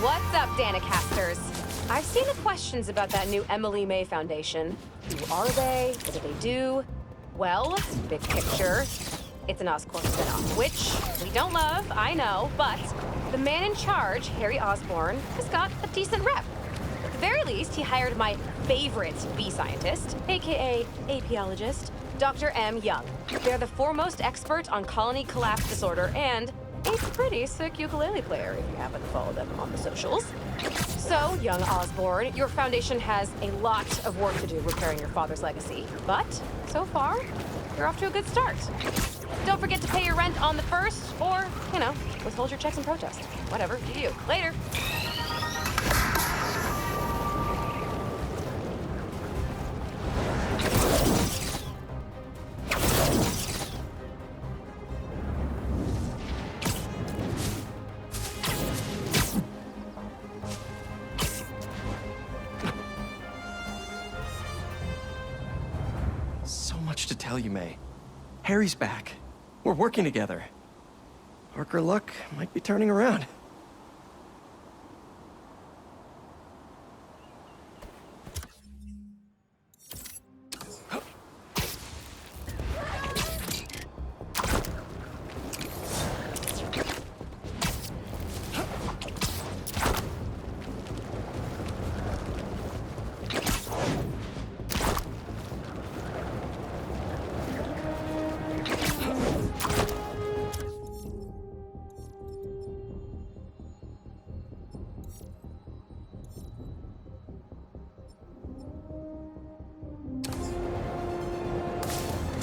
What's up, Danicasters? I've seen the questions about that new Emily May Foundation. Who are they? What do they do? Well, big picture, it's an Oscorp spinoff, which we don't love, I know, but the man in charge, Harry Osborn, has got a decent rep. At the very least, he hired my favorite bee scientist, aka apiologist, Dr. M. Young. They're the foremost expert on colony collapse disorder and a pretty sick ukulele player if you happen to follow them on the socials. So, young Osborn, your foundation has a lot of work to do repairing your father's legacy. But, so far, you're off to a good start. Don't forget to pay your rent on the 1st, or, withhold your checks in protest. Whatever, do you. Later. So much to tell you, May. Harry's back. We're working together. Parker luck might be turning around.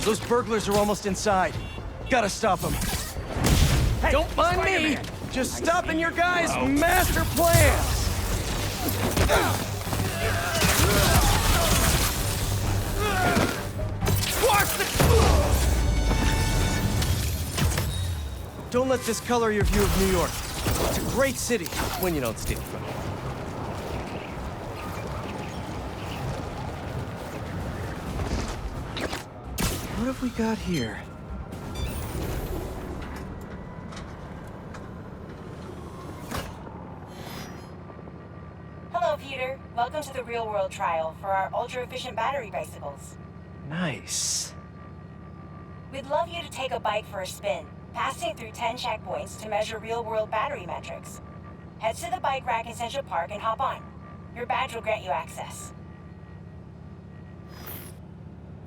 Those burglars are almost inside. Gotta stop them. Hey, don't mind me! Just stopping your guys' master plans! Squash the... Don't let this color your view of New York. It's a great city when you don't steal from it. What have we got here? Hello, Peter. Welcome to the real-world trial for our ultra-efficient battery bicycles. Nice. We'd love you to take a bike for a spin, passing through 10 checkpoints to measure real-world battery metrics. Head to the bike rack in Central Park and hop on. Your badge will grant you access.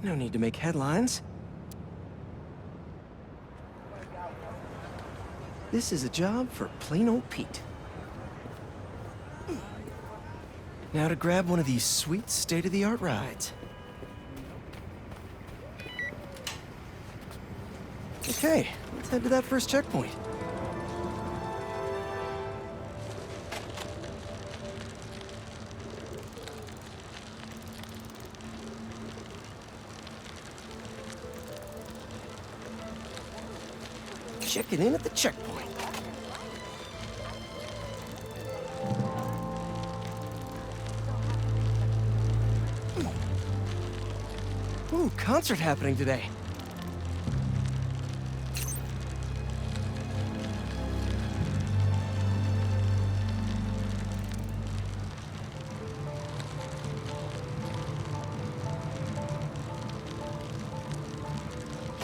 No need to make headlines. This is a job for plain old Pete. Now to grab one of these sweet state-of-the-art rides. Okay, let's head to that first checkpoint. Checking in at the checkpoint. Ooh, concert happening today.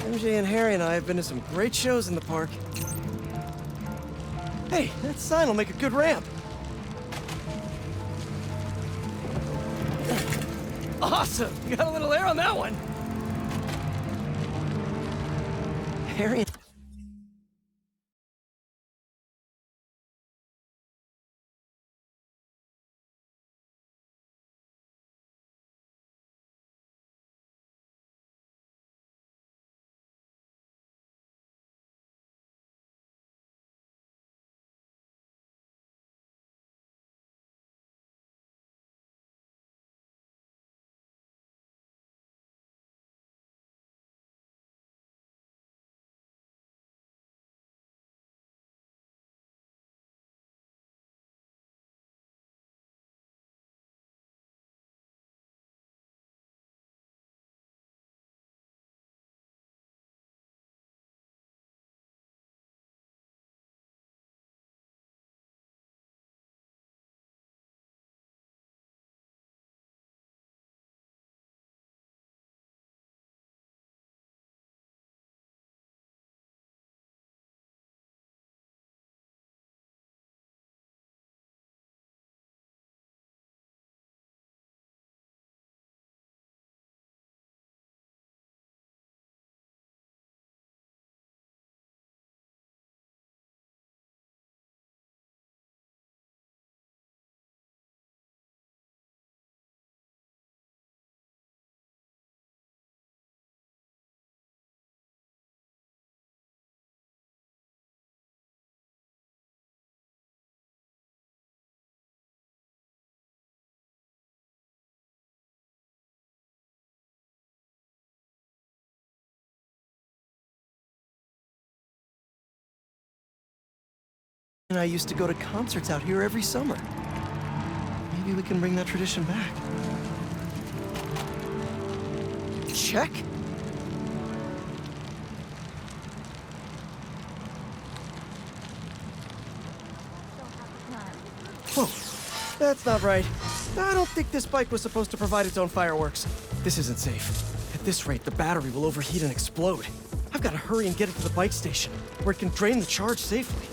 MJ and Harry and I have been to some great shows in the park. Hey, that sign will make a good ramp. Awesome! Got a little air on that one. Harry and I used to go to concerts out here every summer. Maybe we can bring that tradition back. Check. Whoa, that's not right. I don't think this bike was supposed to provide its own fireworks. This isn't safe. At this rate, the battery will overheat and explode. I've got to hurry and get it to the bike station, where it can drain the charge safely.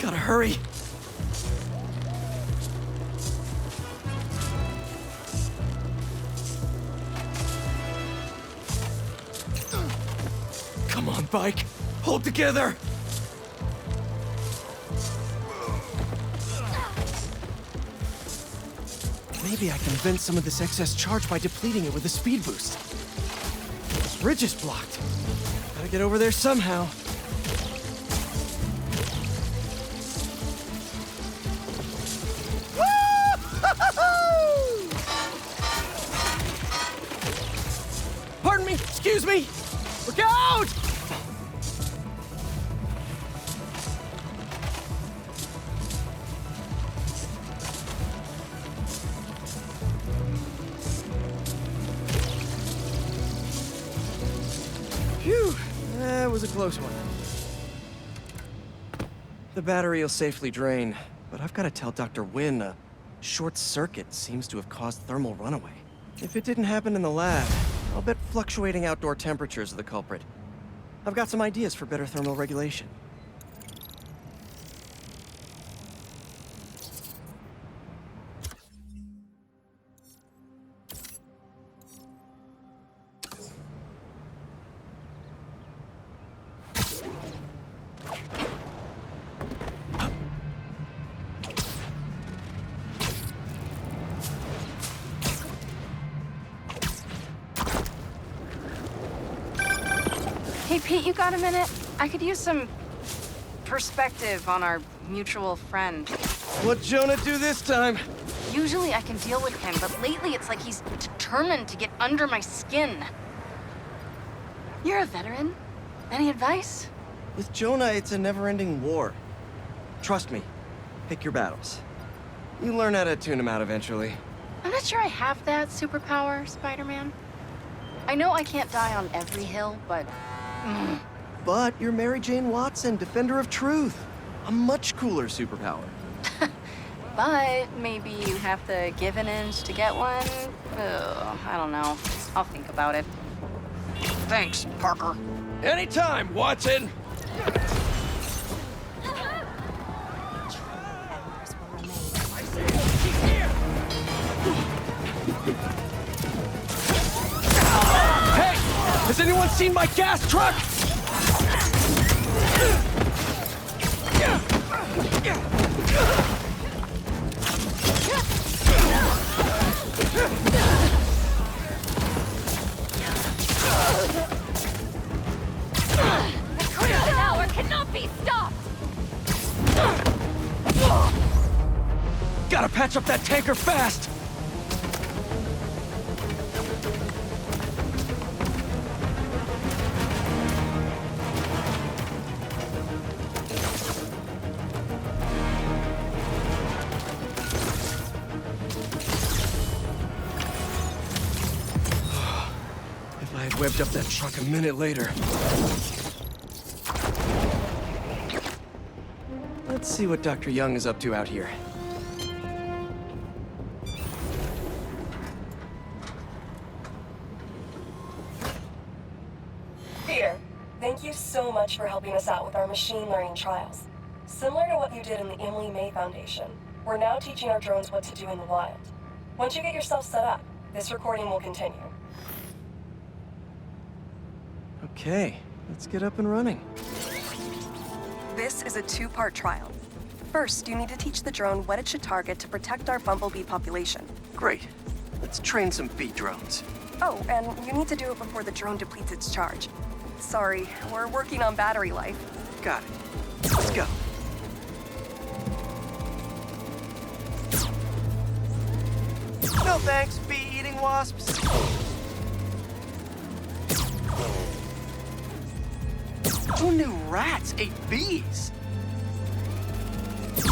Gotta hurry. Come on, bike. Hold together. Maybe I can vent some of this excess charge by depleting it with a speed boost. This ridge is blocked. Gotta get over there somehow. Pardon me, excuse me. Look out! Phew, that was a close one. The battery will safely drain, but I've got to tell Dr. Wynn a short circuit seems to have caused thermal runaway. If it didn't happen in the lab, I'll bet fluctuating outdoor temperatures are the culprit. I've got some ideas for better thermal regulation. Hey, Pete, you got a minute? I could use some perspective on our mutual friend. What'd Jonah do this time? Usually I can deal with him, but lately it's like he's determined to get under my skin. You're a veteran. Any advice? With Jonah, it's a never-ending war. Trust me, pick your battles. You learn how to tune him out eventually. I'm not sure I have that superpower, Spider-Man. I know I can't die on every hill, but... But you're Mary Jane Watson, Defender of Truth. A much cooler superpower. But maybe you have to give an inch to get one? Ugh, I don't know. I'll think about it. Thanks, Parker. Anytime, Watson! Hey! Has anyone seen my gas truck? The Crimson Hour cannot be stopped! Gotta patch up that tanker fast! If I had webbed up that truck a minute later. Let's see what Dr. Young is up to out here. Peter, thank you so much for helping us out with our machine learning trials. Similar to what you did in the Emily May Foundation, we're now teaching our drones what to do in the wild. Once you get yourself set up, this recording will continue. Okay, let's get up and running. This is a two-part trial. First, you need to teach the drone what it should target to protect our bumblebee population. Great. Let's train some bee drones. Oh, and you need to do it before the drone depletes its charge. Sorry, we're working on battery life. Got it. Let's go. No thanks, bee-eating wasps. Who knew rats ate bees?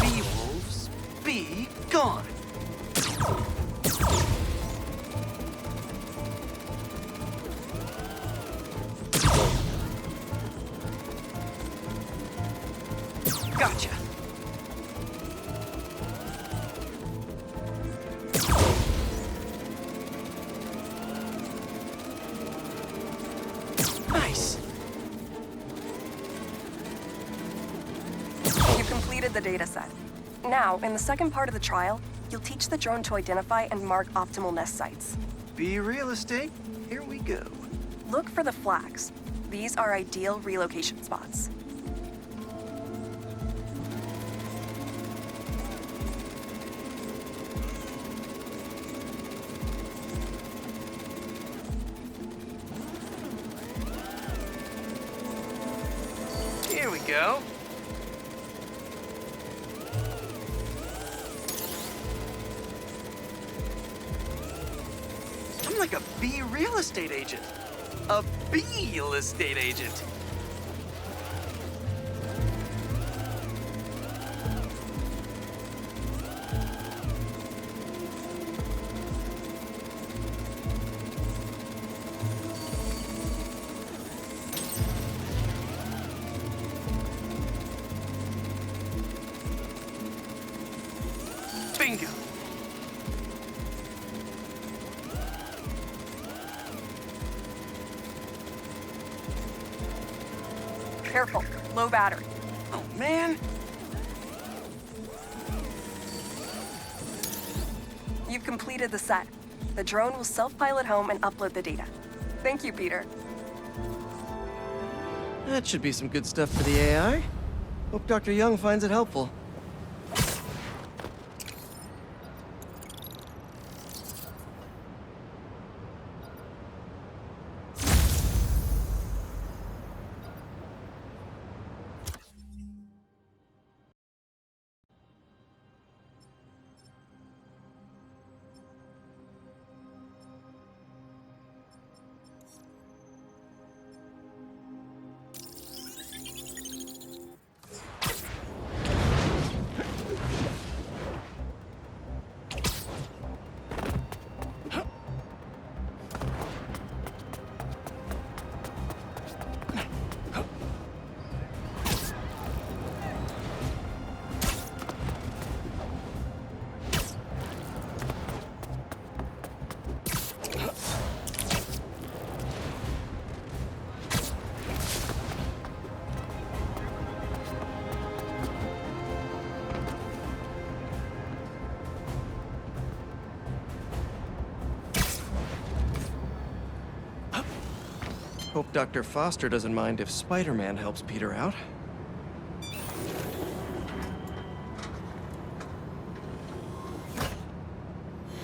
Bee wolves, be gone. Gotcha. Nice. You've completed the data set. Now, in the second part of the trial, you'll teach the drone to identify and mark optimal nest sites. Bee real estate, here we go. Look for the flags. These are ideal relocation spots. Here we go. I'm like a bee real estate agent. A bee real estate agent. Bingo. Careful, low battery. Oh, man. You've completed the set. The drone will self-pilot home and upload the data. Thank you, Peter. That should be some good stuff for the AI. Hope Dr. Young finds it helpful. Hope Dr. Foster doesn't mind if Spider-Man helps Peter out.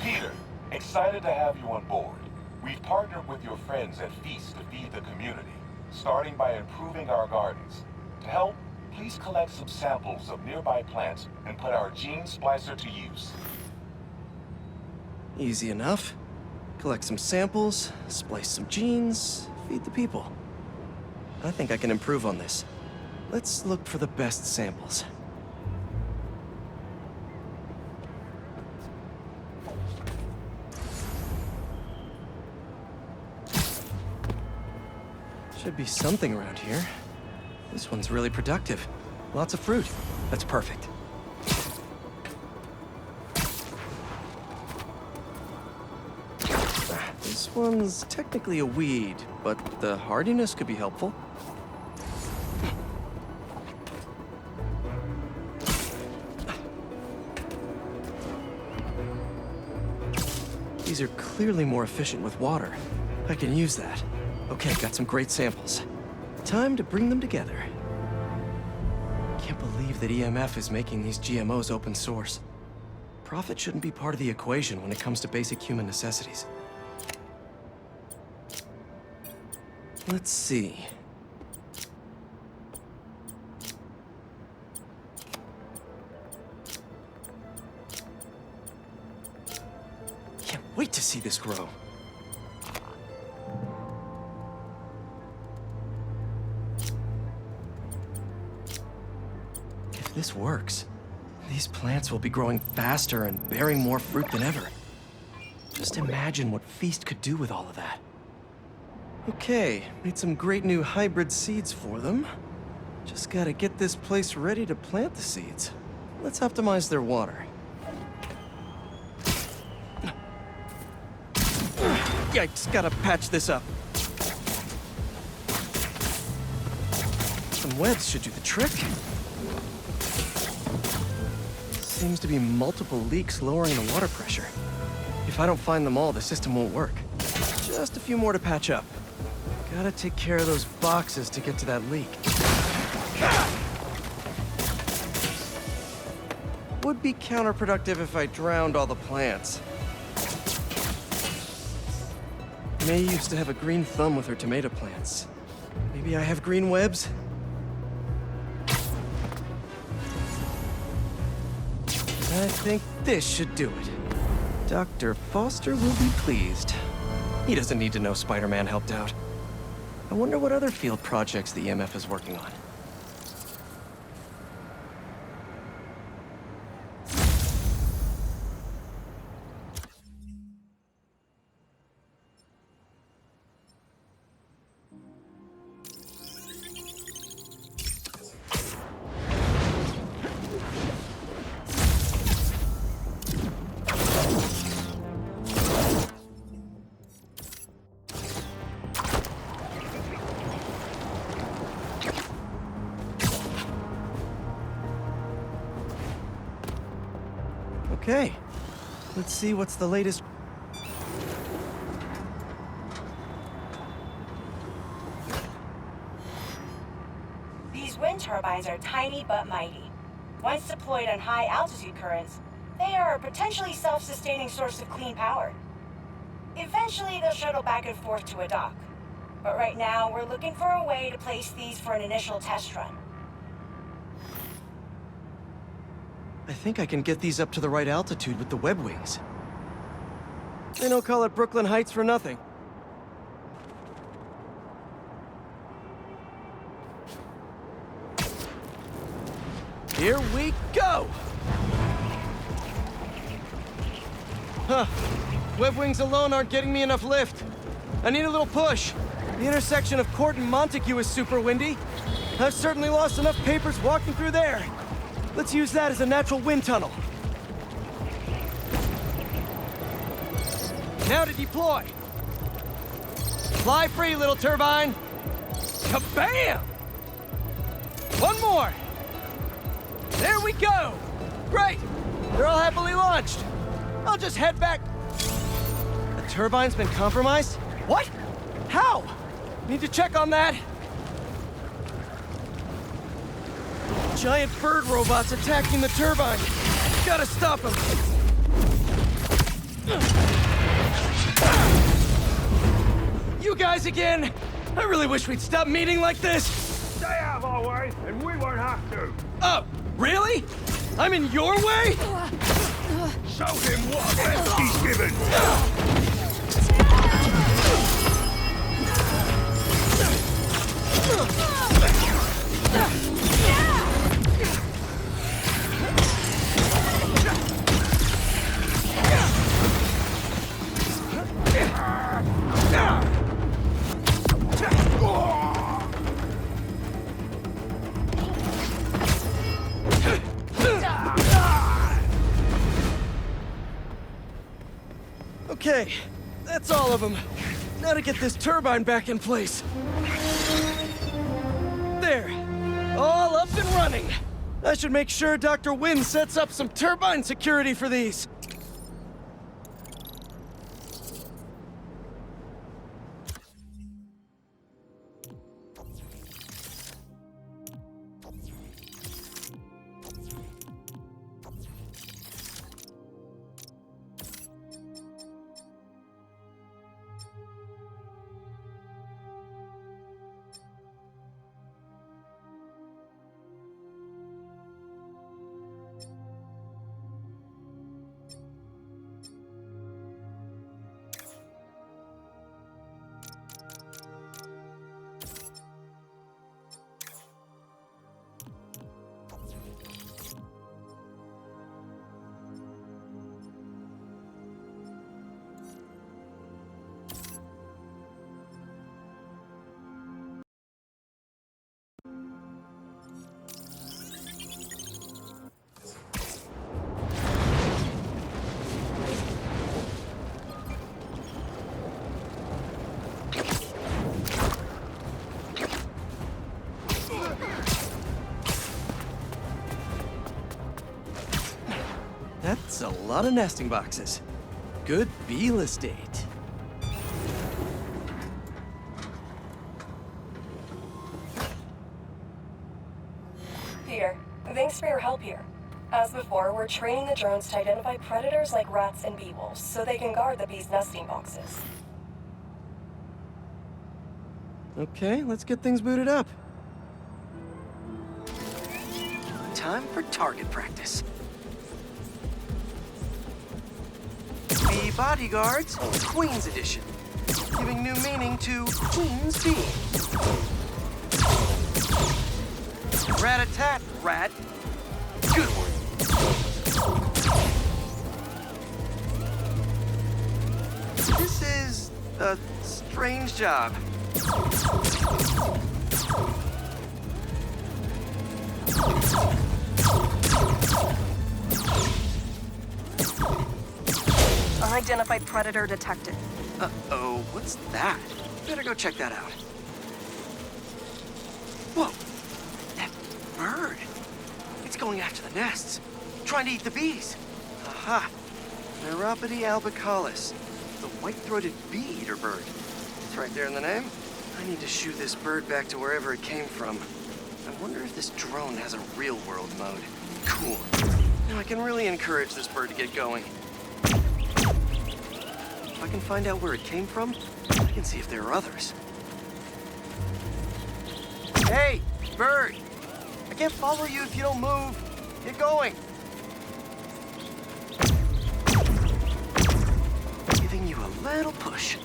Peter, excited to have you on board. We've partnered with your friends at Feast to feed the community, starting by improving our gardens. To help, please collect some samples of nearby plants and put our gene splicer to use. Easy enough. Collect some samples, splice some genes, feed the people. I think I can improve on this. Let's look for the best samples. Should be something around here. This one's really productive. Lots of fruit. That's perfect. This one's technically a weed, but the hardiness could be helpful. These are clearly more efficient with water. I can use that. Okay, got some great samples. Time to bring them together. Can't believe that EMF is making these GMOs open source. Profit shouldn't be part of the equation when it comes to basic human necessities. Let's see. Can't wait to see this grow. If this works, these plants will be growing faster and bearing more fruit than ever. Just imagine what Feast could do with all of that. Okay, made some great new hybrid seeds for them. Just gotta get this place ready to plant the seeds. Let's optimize their water. Yikes, gotta patch this up. Some webs should do the trick. Seems to be multiple leaks lowering the water pressure. If I don't find them all, the system won't work. Just a few more to patch up. Gotta take care of those boxes to get to that leak. Would be counterproductive if I drowned all the plants. May used to have a green thumb with her tomato plants. Maybe I have green webs? I think this should do it. Dr. Foster will be pleased. He doesn't need to know Spider-Man helped out. I wonder what other field projects the EMF is working on. Okay, let's see what's the latest. These wind turbines are tiny but mighty. Once deployed on high altitude currents, they are a potentially self-sustaining source of clean power. Eventually, they'll shuttle back and forth to a dock. But right now, we're looking for a way to place these for an initial test run. I think I can get these up to the right altitude with the web wings. They don't call it Brooklyn Heights for nothing. Here we go! Huh. Web wings alone aren't getting me enough lift. I need a little push. The intersection of Court and Montague is super windy. I've certainly lost enough papers walking through there. Let's use that as a natural wind tunnel. Now to deploy. Fly free, little turbine. Kabam! One more. There we go. Great. They're all happily launched. I'll just head back. The turbine's been compromised? What? How? Need to check on that. Giant bird robots attacking the turbine. Gotta stop them. You guys again? I really wish we'd stop meeting like this. Stay out of our way, and we won't have to. Oh, really? I'm in your way? Show him what offense he's given. Okay, that's all of them. Now to get this turbine back in place. There, all up and running. I should make sure Dr. Wynn sets up some turbine security for these. That's a lot of nesting boxes. Good real estate. Peter, thanks for your help here. As before, we're training the drones to identify predators like rats and bee wolves so they can guard the bees' nesting boxes. Okay, let's get things booted up. Time for target practice. Bee Bodyguards, Queen's Edition. Giving new meaning to Queen's Bee. Rat-a-tat, rat. Good one. This is a strange job. Unidentified predator detected. Uh-oh, what's that? Better go check that out. Whoa! That bird! It's going after the nests, trying to eat the bees. Aha! Neuropody albicollis, the white-throated bee-eater bird. It's right there in the name. I need to shoo this bird back to wherever it came from. I wonder if this drone has a real-world mode. Cool. Now I can really encourage this bird to get going. If I can find out where it came from, I can see if there are others. Hey, bird! I can't follow you if you don't move. Get going. Giving you a little push.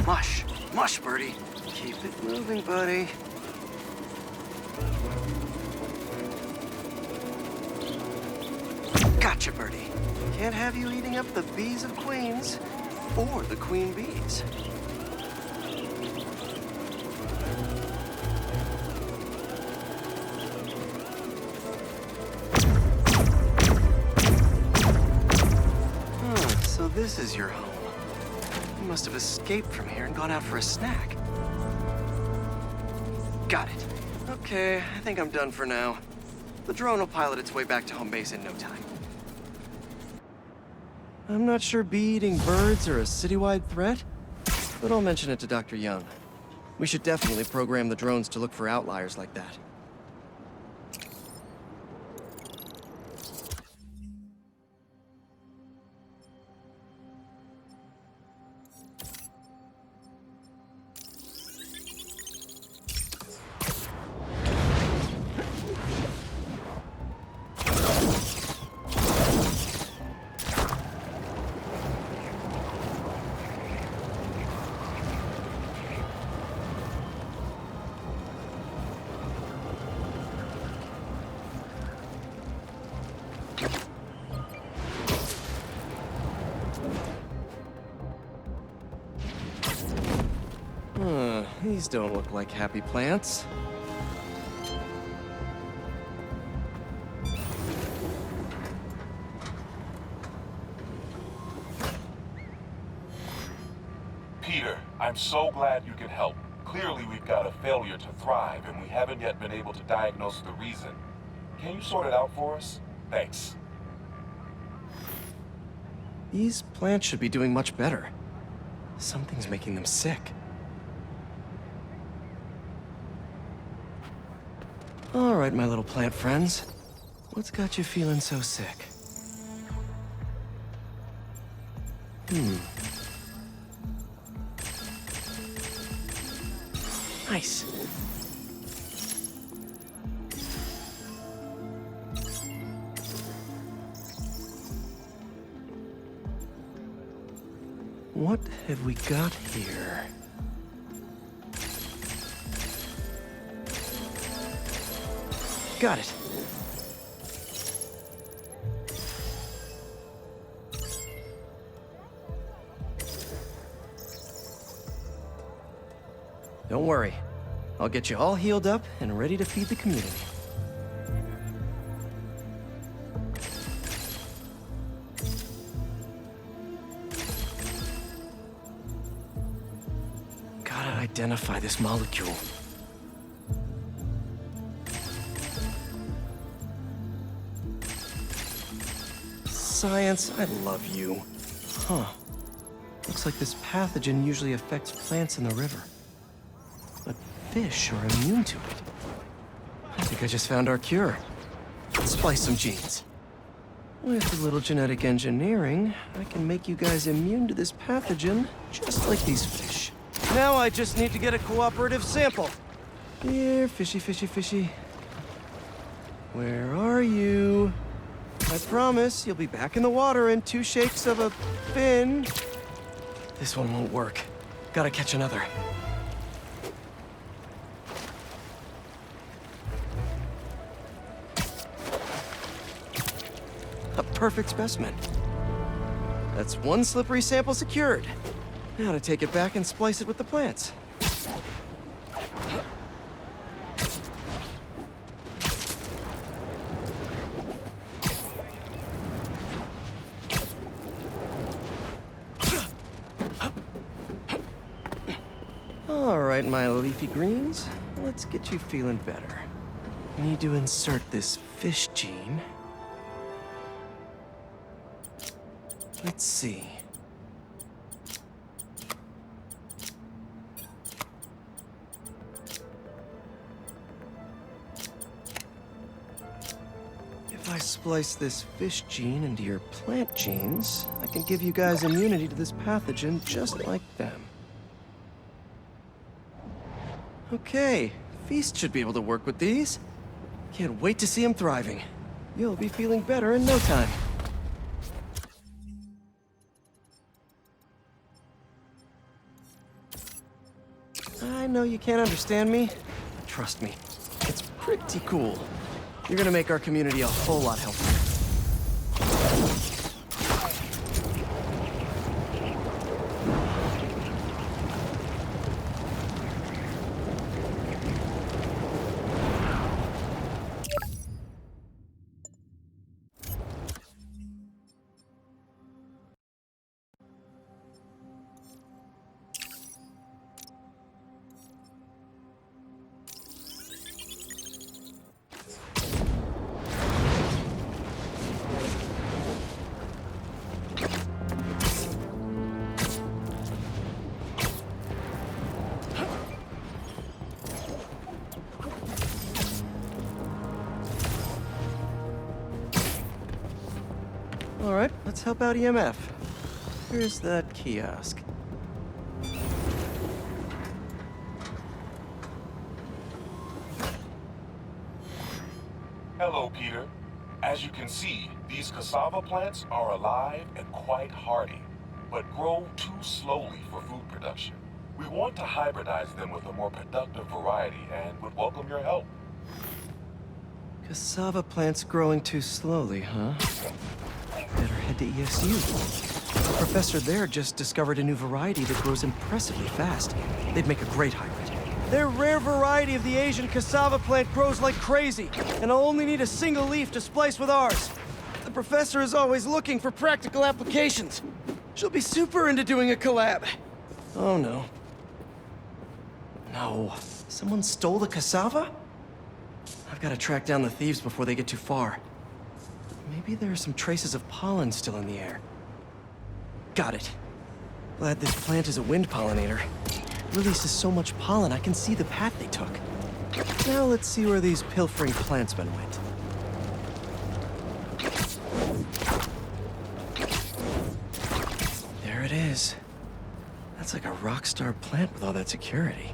Mush. Mush, birdie. Keep it moving, buddy. Gotcha, birdie. Can't have you eating up the bees of queens or the queen bees. So this is your home. You must have escaped from here and gone out for a snack. Got it. Okay, I think I'm done for now. The drone will pilot its way back to home base in no time. I'm not sure bee-eating birds are a citywide threat, but I'll mention it to Dr. Young. We should definitely program the drones to look for outliers like that. These don't look like happy plants. Peter, I'm so glad you can help. Clearly we've got a failure to thrive, and we haven't yet been able to diagnose the reason. Can you sort it out for us? Thanks. These plants should be doing much better. Something's making them sick. All right, my little plant friends. What's got you feeling so sick? Nice. What have we got here? Got it. Don't worry. I'll get you all healed up and ready to feed the community. identify this molecule. Science, I love you. Huh. Looks like this pathogen usually affects plants in the river. But fish are immune to it. I think I just found our cure. Let's splice some genes. With a little genetic engineering, I can make you guys immune to this pathogen, just like these fish. Now I just need to get a cooperative sample. Here, fishy, fishy, fishy. Where are you? I promise you'll be back in the water in 2 shakes of a fin. This one won't work. Gotta catch another. A perfect specimen. That's 1 slippery sample secured. Now to take it back and splice it with the plants. All right, my leafy greens, let's get you feeling better. Need to insert this fish gene. Let's see. If I splice this fish gene into your plant genes, I can give you guys immunity to this pathogen just like them. Okay, Feast should be able to work with these. Can't wait to see him thriving. You'll be feeling better in no time. I know you can't understand me. Trust me, it's pretty cool. You're gonna make our community a whole lot healthier. All right, let's help out EMF. Here's that kiosk. Hello, Peter. As you can see, these cassava plants are alive and quite hardy, but grow too slowly for food production. We want to hybridize them with a more productive variety and would welcome your help. Cassava plants growing too slowly, huh? Better head to ESU. The professor there just discovered a new variety that grows impressively fast. They'd make a great hybrid. Their rare variety of the Asian cassava plant grows like crazy, and I'll only need a single leaf to splice with ours. The professor is always looking for practical applications. She'll be super into doing a collab. Oh no. No. Someone stole the cassava? I've got to track down the thieves before they get too far. Maybe there are some traces of pollen still in the air. Got it. Glad this plant is a wind pollinator. It releases so much pollen, I can see the path they took. Now let's see where these pilfering plantsmen went. There it is. That's like a rock star plant with all that security.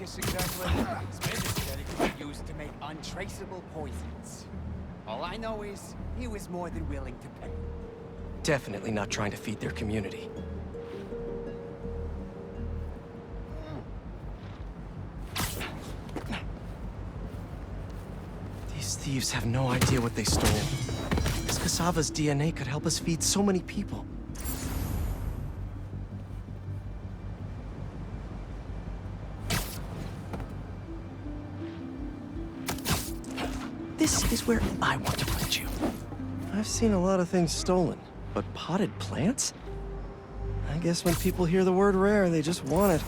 Exactly. Spinach said it could be used to make untraceable poisons. All I know is he was more than willing to pay. Definitely not trying to feed their community. These thieves have no idea what they stole. This cassava's DNA could help us feed so many people. This is where I want to put got you. I've seen a lot of things stolen, but potted plants? I guess when people hear the word rare, they just want it.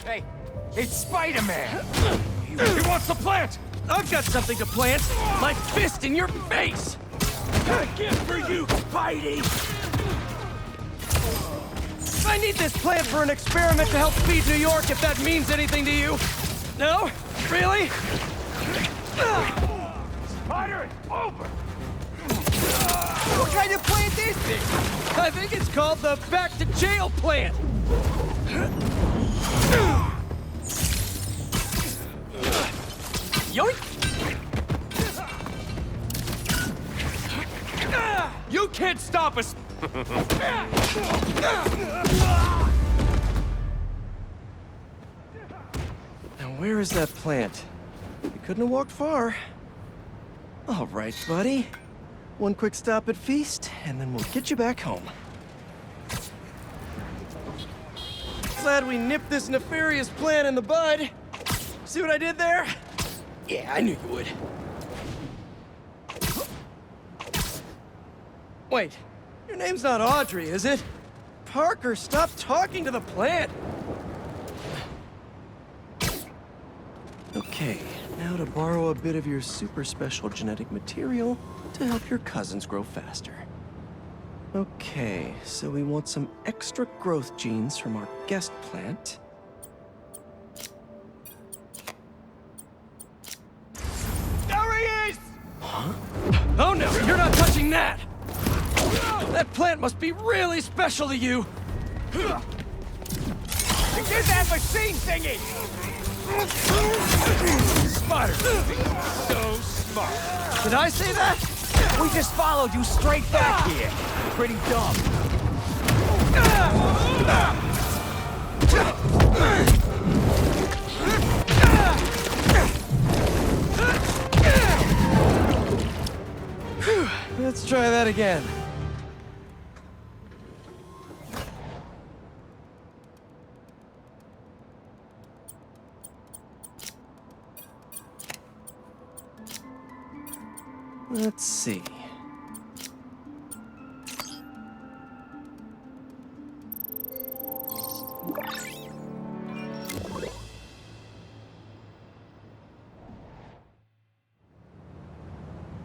Hey, it's Spider-Man! He wants the plant! I've got something to plant! My fist in your face! Got a gift for you, Spidey! I need this plant for an experiment to help feed New York, if that means anything to you. No? Really? Spider, it's over! What kind of plant is this? I think it's called the back to jail plant. Yoink! You can't stop us! Now where is that plant? You couldn't have walked far. All right, buddy. One quick stop at Feast, and then we'll get you back home. Glad we nipped this nefarious plan in the bud. See what I did there? Yeah, I knew you would. Wait, your name's not Audrey, is it? Parker, stop talking to the plant! Okay, now to borrow a bit of your super special genetic material to help your cousins grow faster. Okay, so we want some extra growth genes from our guest plant. There he is! Huh? Oh no, you're not touching that! That plant must be really special to you! It did that machine thingy! Spider, so smart. Did I say that? We just followed you straight back here. Pretty dumb. Let's try that again. Let's see.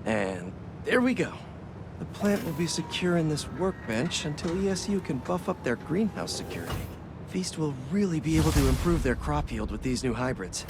And there we go. The plant will be secure in this workbench until ESU can buff up their greenhouse security. Feast will really be able to improve their crop yield with these new hybrids.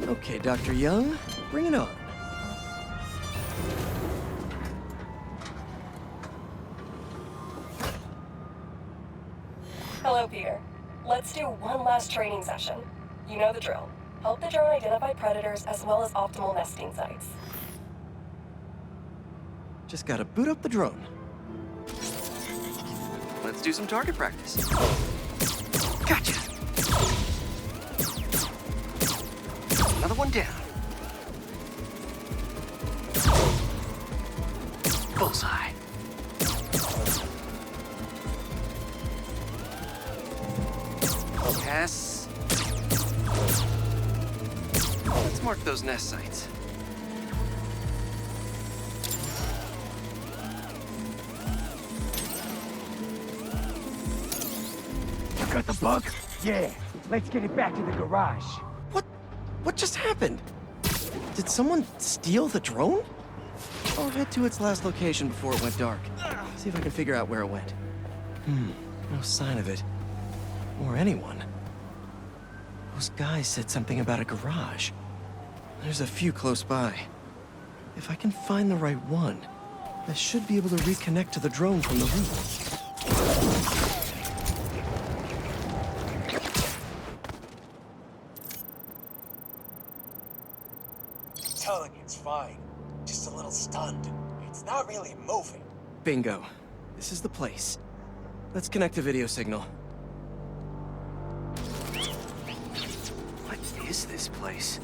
Okay, Dr. Young, bring it on. Hello, Peter. Let's do one last training session. You know the drill. Help the drone identify predators as well as optimal nesting sites. Just gotta boot up the drone. Let's do some target practice. Gotcha! Another one down. Bullseye. Pass. Let's mark those nest sites. Got the bug? Yeah. Let's get it back to the garage. What just happened? Did someone steal the drone? I'll head to its last location before it went dark. See if I can figure out where it went. No sign of it. Or anyone. Those guys said something about a garage. There's a few close by. If I can find the right one, I should be able to reconnect to the drone from the roof. Telling you it's fine. Just a little stunned. It's not really moving. Bingo. This is the place. Let's connect a video signal. What is this place?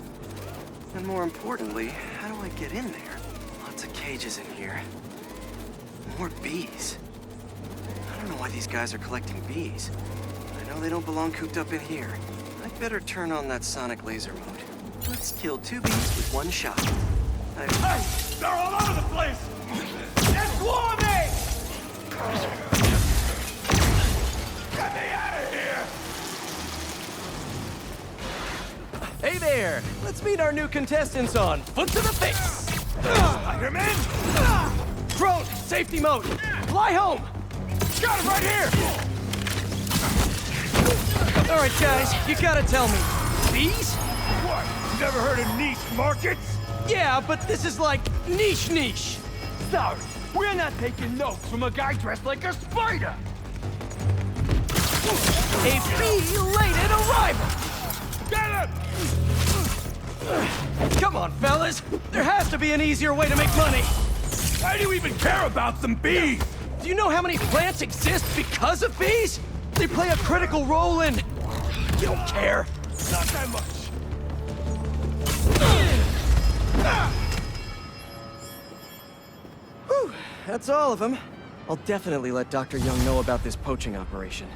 And more importantly, how do I get in there? Lots of cages in here. More bees. I don't know why these guys are collecting bees. I know they don't belong cooped up in here. I'd better turn on that sonic laser mode. Let's kill 2 bees with 1 shot. Hey! They're all over the place! They're swarming! Get me out of here! Hey there! Let's meet our new contestants on Foot to the Face! Spider-Man! Drone, safety mode! Fly home! Got him right here! Alright guys, you gotta tell me. Bees? What? Never heard of niche markets? Yeah, but this is like niche. Sorry, we're not taking notes from a guy dressed like a spider! A belated arrival! Get him! Come on, fellas. There has to be an easier way to make money. Why do you even care about some bees? Do you know how many plants exist because of bees? They play a critical role in... You don't care. Not that much. Whew, that's all of them. I'll definitely let Dr. Young know about this poaching operation.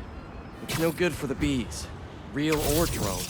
It's no good for the bees, real or drone.